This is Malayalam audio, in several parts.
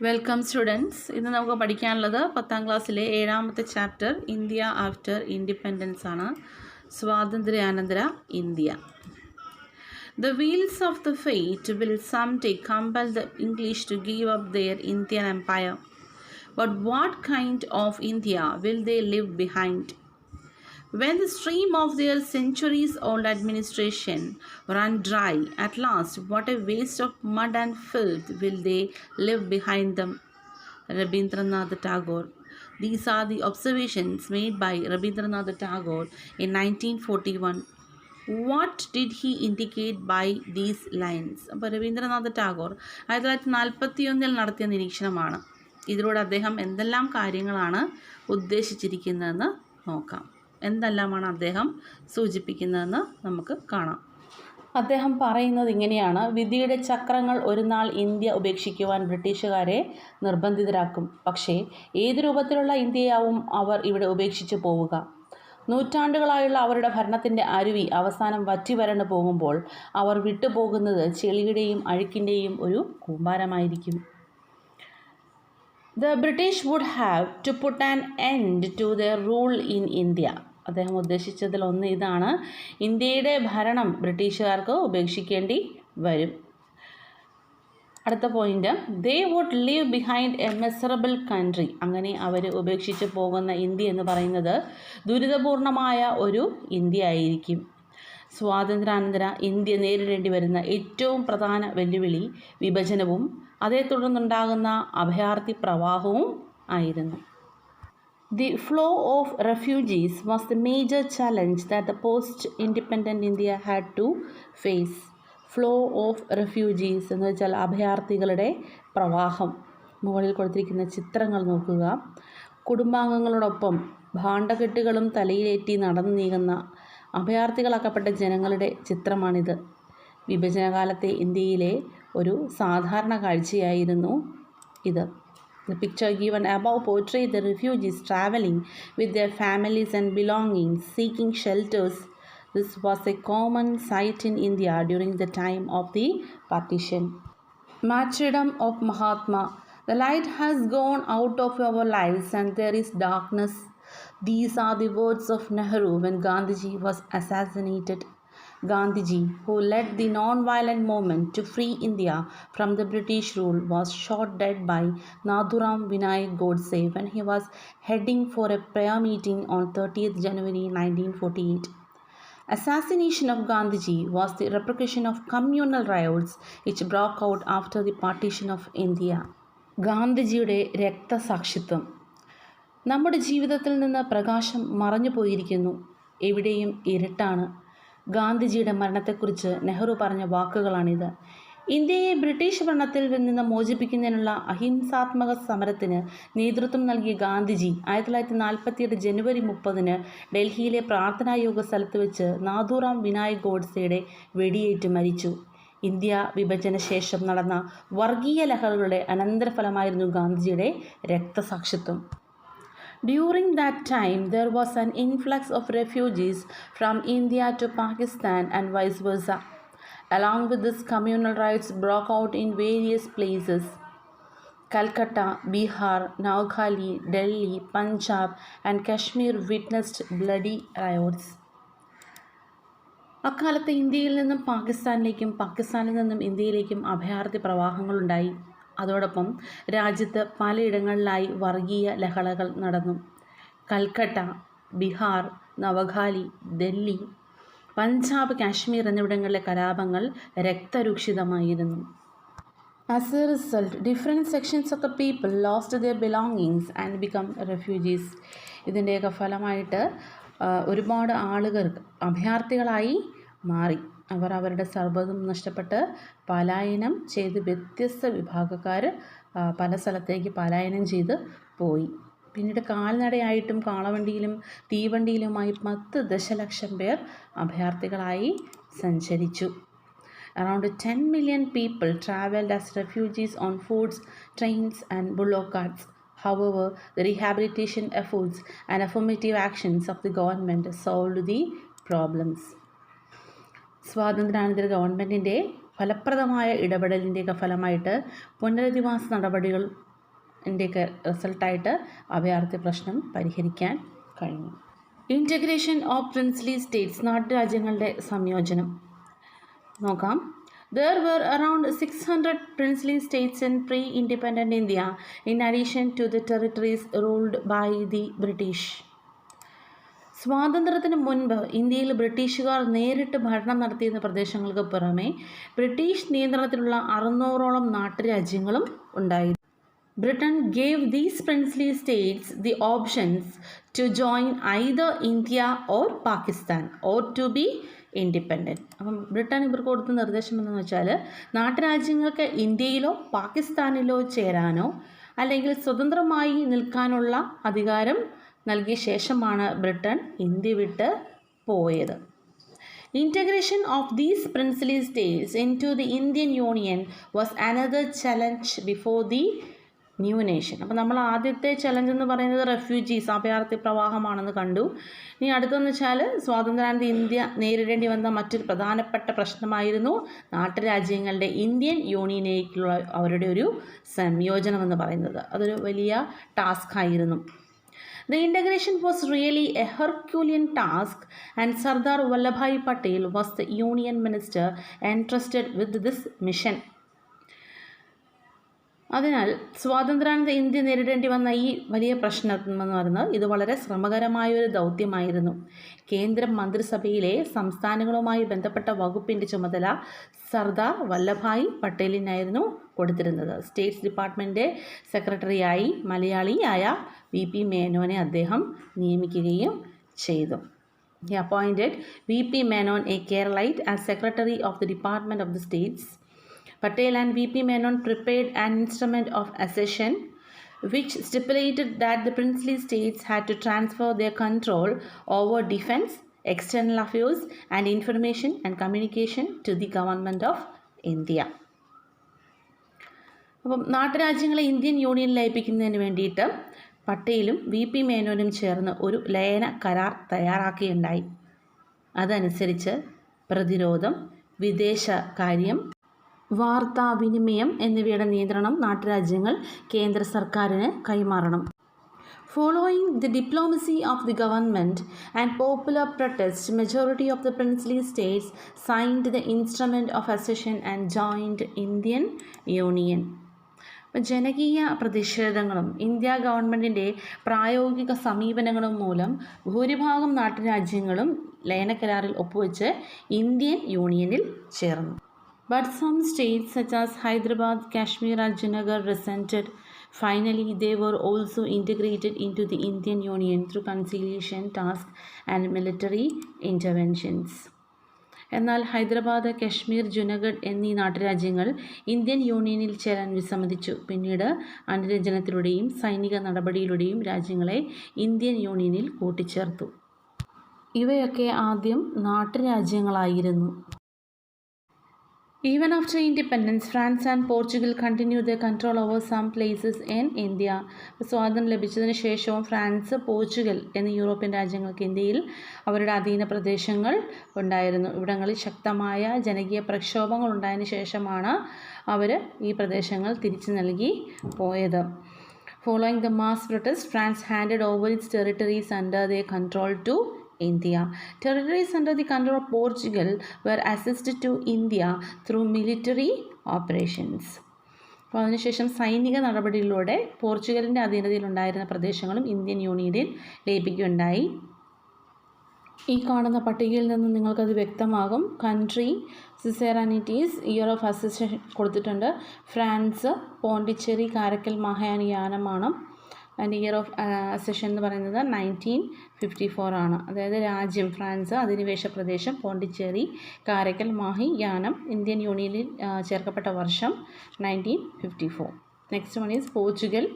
Welcome students. ഇന്ന് നമുക്ക് പഠിക്കാനുള്ളത് 10ാം ക്ലാസ്സിലെ 7ാമത്തെ ചാപ്റ്റർ ഇന്ത്യ ആഫ്റ്റർ ഇൻഡിപെൻഡൻസ് ആണ്. സ്വാതന്ത്ര്യാനന്തര India. The wheels of the fate will someday compel the English to give up their Indian empire. But what kind of India will they leave behind? When the stream of their centuries-old administration run dry, at last, what a waste of mud and filth will they leave behind them? Rabindranath Tagore. These are the observations made by Rabindranath Tagore in 1941. What did he indicate by these lines? അപ്പോൾ രവീന്ദ്രനാഥ് ടാഗോർ 1941 നടത്തിയ നിരീക്ഷണമാണ്. ഇതിലൂടെ അദ്ദേഹം എന്തെല്ലാം കാര്യങ്ങളാണ് ഉദ്ദേശിച്ചിരിക്കുന്നതെന്ന് നോക്കാം. എന്തെല്ലാമാണ് അദ്ദേഹം സൂചിപ്പിക്കുന്നതെന്ന് നമുക്ക് കാണാം. അദ്ദേഹം പറയുന്നത് ഇങ്ങനെയാണ്: വിധിയുടെ ചക്രങ്ങൾ ഒരു നാൾ ഇന്ത്യ ഉപേക്ഷിക്കുവാൻ ബ്രിട്ടീഷുകാരെ നിർബന്ധിതരാക്കും. പക്ഷേ ഏത് രൂപത്തിലുള്ള ഇന്ത്യയാവും അവർ ഇവിടെ ഉപേക്ഷിച്ച് പോവുക? നൂറ്റാണ്ടുകളായുള്ള അവരുടെ ഭരണത്തിൻ്റെ അരുവി അവസാനം വറ്റി വരണ്ടു പോകുമ്പോൾ അവർ വിട്ടുപോകുന്നത് ചെളിയുടെയും അഴുക്കിൻ്റെയും ഒരു കൂമ്പാരമായിരിക്കും. The British would have to put an end to their rule in India. അദ്ദേഹം ഉദ്ദേശിച്ചതിലൊന്ന് ഇതാണ്: ഇന്ത്യയുടെ ഭരണം ബ്രിട്ടീഷുകാർക്ക് ഉപേക്ഷിക്കേണ്ടി വരും. അടുത്ത point, they would leave behind a measurable country. അങ്ങനെ അവർ ഉപേക്ഷിച്ച് പോകുന്ന ഇന്ത്യ എന്ന് പറയുന്നത് ദുരിതപൂർണമായ ഒരു ഇന്ത്യ ആയിരിക്കും. സ്വാതന്ത്ര്യാനന്തര ഇന്ത്യ നേരിടേണ്ടി വരുന്ന ഏറ്റവും പ്രധാന വെല്ലുവിളി വിഭജനവും അതേ തുടർന്നുണ്ടാകുന്ന അഭയാർത്ഥി പ്രവാഹവും ആയിരുന്നു. The flow of refugees was the major challenge that the post-independent India had to face. Flow of refugees എന്ന് വെച്ചാൽ അഭയാർത്ഥികളുടെ പ്രവാഹം. മുകളിൽ കൊടുത്തിരിക്കുന്ന ചിത്രങ്ങൾ നോക്കുക. കുടുംബാംഗങ്ങളോടൊപ്പം ഭാണ്ഡക്കെട്ടുകളും തലയിലേറ്റി നടന്നു നീങ്ങുന്ന അഭയാർത്ഥികളാക്കപ്പെട്ട ജനങ്ങളുടെ ചിത്രമാണിത്. വിഭജനകാലത്തെ ഇന്ത്യയിലെ ഒരു സാധാരണ കാഴ്ചയായിരുന്നു ഇത്. The picture given above portrays the refugees traveling with their families and belongings, seeking shelters. This was a common sight in India during the time of the partition. Martyrdom of Mahatma. The light has gone out of our lives and there is darkness. These are the words of Nehru when Gandhiji was assassinated. Gandhiji, who led the non-violent movement to free India from the British rule, was shot dead by Nathuram Vinayak Godse when he was heading for a prayer meeting on 30th January 1948. Assassination of Gandhiji was the repercussion of communal riots which broke out after the partition of India. ഗാന്ധിജിയുടെ രക്തസാക്ഷിത്വം. നമ്മുടെ ജീവിതത്തിൽ നിന്ന് പ്രകാശം മറഞ്ഞു പോയിരിക്കുന്നു. എവിടെയും ഇരുട്ടാണ്. ഗാന്ധിജിയുടെ മരണത്തെക്കുറിച്ച് നെഹ്റു പറഞ്ഞ വാക്കുകളാണിത്. ഇന്ത്യയെ ബ്രിട്ടീഷ് ഭരണത്തിൽ നിന്ന് മോചിപ്പിക്കുന്നതിനുള്ള അഹിംസാത്മക സമരത്തിന് നേതൃത്വം നൽകിയ ഗാന്ധിജി 1948 ജനുവരി 30 ഡൽഹിയിലെ പ്രാർത്ഥനായോഗ സ്ഥലത്ത് വെച്ച് നാഥുറാം വിനായക് ഗോഡ്സെയുടെ വെടിയേറ്റ് മരിച്ചു. ഇന്ത്യ വിഭജന ശേഷം നടന്ന വർഗീയ ലഹളകളുടെ അനന്തരഫലമായിരുന്നു ഗാന്ധിജിയുടെ രക്തസാക്ഷിത്വം. During that time, there was an influx of refugees from India to Pakistan and vice versa. Along with this, communal riots broke out in various places. Calcutta, Bihar, Navkhali, Delhi, Punjab and Kashmir witnessed bloody riots. അക്കാലത്ത് ഇന്ത്യയിൽ നിന്നും പാകിസ്ഥാനിലേക്കും പാകിസ്ഥാനിൽ നിന്നും ഇന്ത്യയിലേക്കും അഭയാർത്ഥി പ്രവാഹങ്ങളുണ്ടായി. അതോടൊപ്പം രാജ്യത്ത് പലയിടങ്ങളിലായി വർഗീയ ലഹളകൾ നടന്നു. കൽക്കട്ട, ബീഹാർ, നവഖാലി, ഡൽഹി, പഞ്ചാബ്, കാശ്മീർ എന്നിവിടങ്ങളിലെ കലാപങ്ങൾ രക്തരൂക്ഷിതമായിരുന്നു. As a result, different sections of the people lost their belongings and become refugees. ഇതിൻ്റെയൊക്കെ ഫലമായിട്ട് ഒരുപാട് ആളുകൾ അഭയാർത്ഥികളായി മാറി. അവർ അവരുടെ സർവ്വതും നഷ്ടപ്പെട്ട് പലായനം ചെയ്ത് വ്യത്യസ്ത വിഭാഗക്കാർ പല സ്ഥലത്തേക്ക് പലായനം ചെയ്ത് പോയി. പിന്നീട് കാൽനടയായിട്ടും കാളവണ്ടിയിലും തീവണ്ടിയിലുമായി 10 ദശലക്ഷം പേർ അഭയാർത്ഥികളായി സഞ്ചരിച്ചു. Around 10 million people traveled as refugees on foods, trains and bullock carts. However, the rehabilitation efforts and affirmative actions of the government solved the problems. സ്വാതന്ത്ര്യാനന്തര ഗവൺമെൻറ്റിൻ്റെ ഫലപ്രദമായ ഇടപെടലിൻ്റെയൊക്കെ ഫലമായിട്ട് പുനരധിവാസ നടപടികൾ ൻ്റെയൊക്കെ റിസൾട്ടായിട്ട് അഭയാർത്ഥി പ്രശ്നം പരിഹരിക്കാൻ കഴിഞ്ഞു. ഇൻറ്റഗ്രേഷൻ ഓഫ് പ്രിൻസ്ലി സ്റ്റേറ്റ്സ്, നാട്ടുരാജ്യങ്ങളുടെ സംയോജനം നോക്കാം. There were around 600 princely states in pre-independent India, in addition to the territories ruled by the British. സ്വാതന്ത്ര്യത്തിന് മുൻപ് ഇന്ത്യയിൽ ബ്രിട്ടീഷുകാർ നേരിട്ട് ഭരണം നടത്തിയിരുന്ന പ്രദേശങ്ങൾക്ക് പുറമെ ബ്രിട്ടീഷ് നിയന്ത്രണത്തിലുള്ള 600ഓളം നാട്ടുരാജ്യങ്ങളും ഉണ്ടായിരുന്നു. Britain gave these princely states the options to join either India or Pakistan or to be independent. അപ്പം ബ്രിട്ടൻ ഇവർക്ക് കൊടുത്ത നിർദ്ദേശം എന്താണെന്ന് വെച്ചാൽ നാട്ടുരാജ്യങ്ങൾക്ക് ഇന്ത്യയിലോ പാകിസ്ഥാനിലോ ചേരാനോ അല്ലെങ്കിൽ സ്വതന്ത്രമായി നിൽക്കാനുള്ള അധികാരം നൽകിയ ശേഷമാണ് ബ്രിട്ടൻ ഇന്ത്യ വിട്ട് പോയത്. Integration of these princely states into the Indian Union was another challenge before the new nation. അപ്പോൾ നമ്മൾ ആദ്യത്തെ ചലഞ്ച് എന്ന് പറയുന്നത് റെഫ്യൂജീസ്, അഭയാർത്ഥി പ്രവാഹമാണെന്ന് കണ്ടു. ഇനി അടുത്തെന്ന് വെച്ചാൽ സ്വാതന്ത്ര്യാനന്തര ഇന്ത്യ നേരിടേണ്ടി വന്ന മറ്റൊരു പ്രധാനപ്പെട്ട പ്രശ്നമായിരുന്നു നാട്ടുരാജ്യങ്ങളുടെ ഇന്ത്യൻ യൂണിയനിലേക്കുള്ള അവരുടെ ഒരു സംയോജനം എന്ന് പറയുന്നത്. അതൊരു വലിയ ടാസ്ക് ആയിരുന്നു. The integration was really a Herculean task, and Sardar Vallabhbhai Patel was the Union Minister entrusted with this mission. അതിനാൽ സ്വാതന്ത്ര്യാനന്തര ഇന്ത്യ നേരിടേണ്ടി വന്ന ഈ വലിയ പ്രശ്നം എന്ന് പറയുന്നത് ഇത് വളരെ ശ്രമകരമായൊരു ദൗത്യമായിരുന്നു. കേന്ദ്ര മന്ത്രിസഭയിലെ സംസ്ഥാനങ്ങളുമായി ബന്ധപ്പെട്ട വകുപ്പിൻ്റെ ചുമതല സർദാർ വല്ലഭായ് പട്ടേലിനായിരുന്നു കൊടുത്തിരുന്നത്. സ്റ്റേറ്റ്സ് ഡിപ്പാർട്ട്മെൻറ്റ് സെക്രട്ടറിയായി മലയാളിയായ VP മേനോനെ അദ്ദേഹം നിയമിക്കുകയും ചെയ്തു. He appointed VP Menon, a Keralite, as Secretary of the Department of the States. Patel and VP Menon prepared an instrument of accession which stipulated that the princely states had to transfer their control over defense, external affairs and information and communication to the government of India. അപ്പം നാട്ടുരാജ്യങ്ങളെ ഇന്ത്യൻ യൂണിയനിൽ ലയിപ്പിക്കുന്നതിന് വേണ്ടിയിട്ട് പട്ടേലും VP മേനോനും ചേർന്ന് ഒരു ലയന കരാർ തയ്യാറാക്കുകയുണ്ടായി. അതനുസരിച്ച് പ്രതിരോധം, വിദേശകാര്യം, വാർത്താവിനിമയം എന്നിവയുടെ നിയന്ത്രണം നാട്ടുരാജ്യങ്ങൾ കേന്ദ്ര സർക്കാരിന് കൈമാറണം. Following the diplomacy of the government and popular protest, majority of the princely states signed the instrument of accession and joined Indian Union. ജനകീയ പ്രതിഷേധങ്ങളും ഇന്ത്യ ഗവൺമെൻറ്റിൻ്റെ പ്രായോഗിക സമീപനങ്ങളും മൂലം ഭൂരിഭാഗം നാട്ടുരാജ്യങ്ങളും ലയനക്കരാറിൽ ഒപ്പുവെച്ച് ഇന്ത്യൻ യൂണിയനിൽ ചേർന്നു. But some states such as Hyderabad, Kashmir and Junagadh resented. Finally, they were also integrated into the Indian Union through conciliation tasks and military interventions. എന്നാൽ ഹൈദരാബാദ്, കശ്മീർ, ജുനഗഡ് എന്നീ നാട്ടുരാജ്യങ്ങൾ ഇന്ത്യൻ യൂണിയനിൽ ചേരാൻ വിസമ്മതിച്ചു. പിന്നീട് അനുരഞ്ജനത്തിലൂടെയും സൈനിക നടപടിയിലൂടെയും രാജ്യങ്ങളെ ഇന്ത്യൻ യൂണിയനിൽ കൂട്ടിച്ചേർത്തു. ഇവയൊക്കെ ആദ്യം നാട്ടുരാജ്യങ്ങളായിരുന്നു. Even after independence, France and Portugal continued their control over some places in India. സ്വാതന്ത്ര്യം ലഭിച്ചതിന് ശേഷവും ഫ്രാൻസ്, പോർച്ചുഗൽ എന്നീ യൂറോപ്യൻ രാജ്യങ്ങൾക്ക് ഇന്ത്യയിൽ അവരുടെ അധീന പ്രദേശങ്ങൾ ഉണ്ടായിരുന്നു. ഇവിടങ്ങളിൽ ശക്തമായ ജനകീയ പ്രക്ഷോഭങ്ങൾ ഉണ്ടായതിനു ശേഷമാണ് അവർ ഈ പ്രദേശങ്ങൾ തിരിച്ചു നൽകി പോയത്. Following the mass protest, France handed over its territories under their control to India. Territories under the control of Portugal were accessed to India through military operations. അപ്പോൾ അതിനുശേഷം സൈനിക നടപടികളിലൂടെ പോർച്ചുഗലിൻ്റെ അധീനതയിലുണ്ടായിരുന്ന പ്രദേശങ്ങളും ഇന്ത്യൻ യൂണിയനിൽ ലയിപ്പിക്കുകയുണ്ടായി. ഈ കാണുന്ന പട്ടികയിൽ നിന്ന് നിങ്ങൾക്കത് വ്യക്തമാകും. കൺട്രി, സിസേറാനിറ്റീസ്, ഇയർ ഓഫ് അസെഷൻ കൊടുത്തിട്ടുണ്ട്. ഫ്രാൻസ്, പോണ്ടിച്ചേരി, കാരക്കൽ, മാഹി യാനമാണ്. അതിൻ്റെ ഇയർ ഓഫ് അസെഷൻ എന്ന് പറയുന്നത് 1954 ആണ്. അതായത് രാജ്യം ഫ്രാൻസ്, അധിനിവേശ പ്രദേശം പോണ്ടിച്ചേരി, കാരക്കൽ, മാഹി, യാനം ഇന്ത്യൻ യൂണിയനിൽ ചേർക്കപ്പെട്ട വർഷം 1954. Next one is Portugal,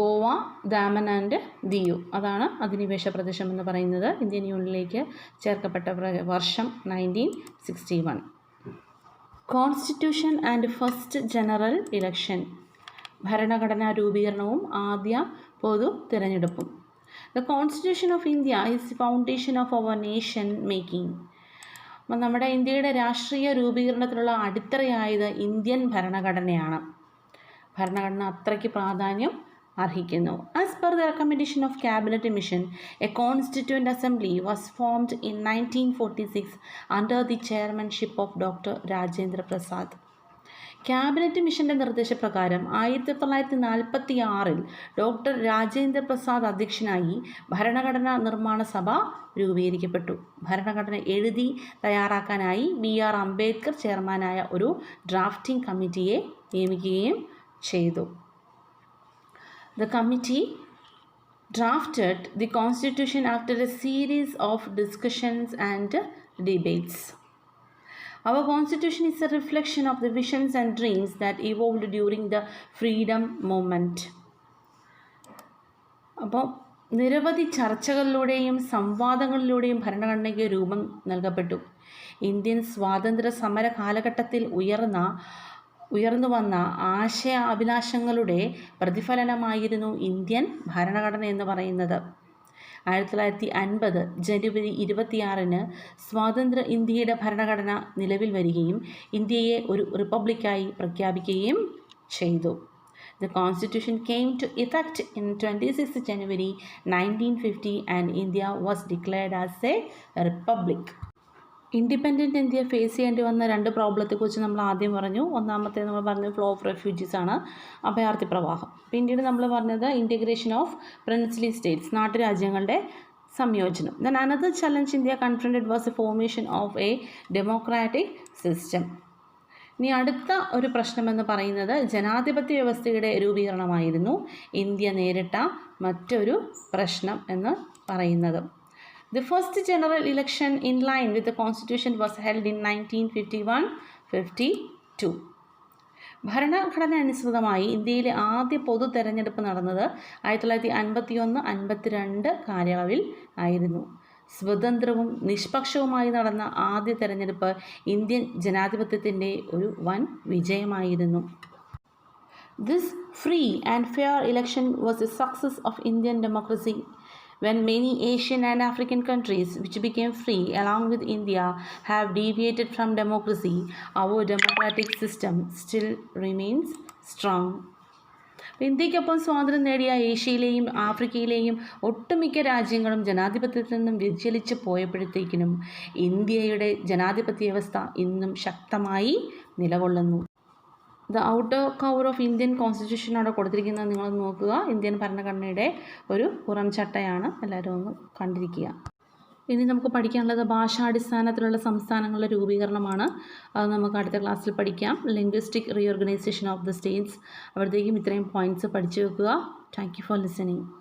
Goa, Daman and Diu, അതാണ് അധിനിവേശ പ്രദേശം എന്ന് പറയുന്നത്. ഇന്ത്യൻ യൂണിയനിലേക്ക് ചേർക്കപ്പെട്ട വർഷം 1961. Constitution and first general election, ഭരണഘടനാ രൂപീകരണവും ആദ്യ പൊതു തിരഞ്ഞെടുപ്പും. The constitution of India is the foundation of our nation making. അപ്പം നമ്മുടെ ഇന്ത്യയുടെ രാഷ്ട്രീയ രൂപീകരണത്തിനുള്ള അടിത്തറയായത് ഇന്ത്യൻ ഭരണഘടനയാണ്. ഭരണഘടന അത്രയ്ക്ക് പ്രാധാന്യം അർഹിക്കുന്നു. As per the recommendation of cabinet mission, a constituent assembly was formed in 1946 under the chairmanship of doctor Rajendra Prasad. Cabinet മിഷൻ്റെ നിർദ്ദേശപ്രകാരം 1946 ഡോക്ടർ രാജേന്ദ്ര പ്രസാദ് അധ്യക്ഷനായി ഭരണഘടനാ നിർമ്മാണ സഭ രൂപീകരിക്കപ്പെട്ടു. ഭരണഘടന എഴുതി തയ്യാറാക്കാനായി BR അംബേദ്കർ ചെയർമാനായ ഒരു ഡ്രാഫ്റ്റിംഗ് കമ്മിറ്റിയെ നിയമിക്കുകയും ചെയ്തു. The committee drafted the constitution after a series of discussions and debates. Our constitution is a reflection of the visions and dreams that evolved during the freedom movement. അപ്പോൾ നിരവധി ചർച്ചകളിലൂടെയും സംവാദങ്ങളിലൂടെയും ഭരണഘടനയ്ക്ക് രൂപം നൽകപ്പെട്ടു. ഇന്ത്യൻ സ്വാതന്ത്ര്യ സമര കാലഘട്ടത്തിൽ ഉയർന്നു വന്ന ആശയ അഭിലാഷങ്ങളുടെ പ്രതിഫലനമായിരുന്നു ഇന്ത്യൻ ഭരണഘടന എന്ന് പറയുന്നത്. 1950 ജനുവരി 26 സ്വതന്ത്ര ഇന്ത്യയുടെ ഭരണഘടന നിലവിൽ വരികയും ഇന്ത്യയെ ഒരു റിപ്പബ്ലിക്കായി പ്രഖ്യാപിക്കുകയും ചെയ്തു. The Constitution came to effect in 26 January 1950 and India was declared as a republic. Independent India face ചെയ്യേണ്ടി വന്ന 2 പ്രോബ്ലത്തെക്കുറിച്ച് നമ്മൾ ആദ്യം പറഞ്ഞു. ഒന്നാമത്തെ നമ്മൾ പറഞ്ഞു ഫ്ലോ ഓഫ് റെഫ്യൂജീസ് ആണ്, അഭയാർത്ഥി പ്രവാഹം. പിന്നീട് നമ്മൾ പറഞ്ഞത് ഇൻറ്റഗ്രേഷൻ ഓഫ് പ്രിൻസ്ലി സ്റ്റേറ്റ്സ്, നാട്ടുരാജ്യങ്ങളുടെ സംയോജനം. Then another challenge India confronted was A formation of A democratic system. ഇനി അടുത്ത ഒരു പ്രശ്നമെന്ന് പറയുന്നത് ജനാധിപത്യ വ്യവസ്ഥയുടെ രൂപീകരണമായിരുന്നു ഇന്ത്യ നേരിട്ട മറ്റൊരു പ്രശ്നം എന്ന് പറയുന്നത്. The first general election in line with the constitution was held in 1951-52. ഭരണഘടന അനുസൃതമായി ഇന്ത്യയിലെ ആദ്യ പൊതു തെരഞ്ഞെടുപ്പ് നടന്നത് 1951-52 കാലയളവിൽ ആയിരുന്നു. സ്വതന്ത്രവും നിഷ്പക്ഷവുമായി നടന്ന ആദ്യ തെരഞ്ഞെടുപ്പ് ഇന്ത്യൻ ജനാധിപത്യത്തിൻ്റെ ഒരു വൻ വിജയമായിരുന്നു. This free and fair election was a success of Indian democracy. When many Asian and African countries which became free along with India have deviated from democracy, our democratic system still remains strong. ഇന്ത്യക്കൊപ്പം സ്വാതന്ത്ര്യം നേടിയ ഏഷ്യയിലെയും ആഫ്രിക്കയിലെയും ഒട്ടുമിക്ക രാജ്യങ്ങളും ജനാധിപത്യത്തിൽ നിന്നും വ്യതിചലിച്ച് പോയപ്പോഴത്തേക്കിനും ഇന്ത്യയുടെ ജനാധിപത്യ വ്യവസ്ഥ ഇന്നും ശക്തമായി നിലകൊള്ളുന്നു. The outer cover of Indian constitution അവിടെ കൊടുത്തിരിക്കുന്നത് നിങ്ങൾ നോക്കുക. ഇന്ത്യൻ ഭരണഘടനയുടെ ഒരു പുറം ചട്ടയാണ്, എല്ലാവരും ഒന്ന് കണ്ടിരിക്കുക. ഇനി നമുക്ക് പഠിക്കാനുള്ളത് ഭാഷാടിസ്ഥാനത്തിലുള്ള സംസ്ഥാനങ്ങളുടെ രൂപീകരണമാണ്. അത് നമുക്ക് അടുത്ത ക്ലാസ്സിൽ പഠിക്കാം. Linguistic reorganisation of the states. അവിടത്തേക്കും ഇത്രയും പോയിൻറ്റ്സ് പഠിച്ചു വെക്കുക. Thank you for listening.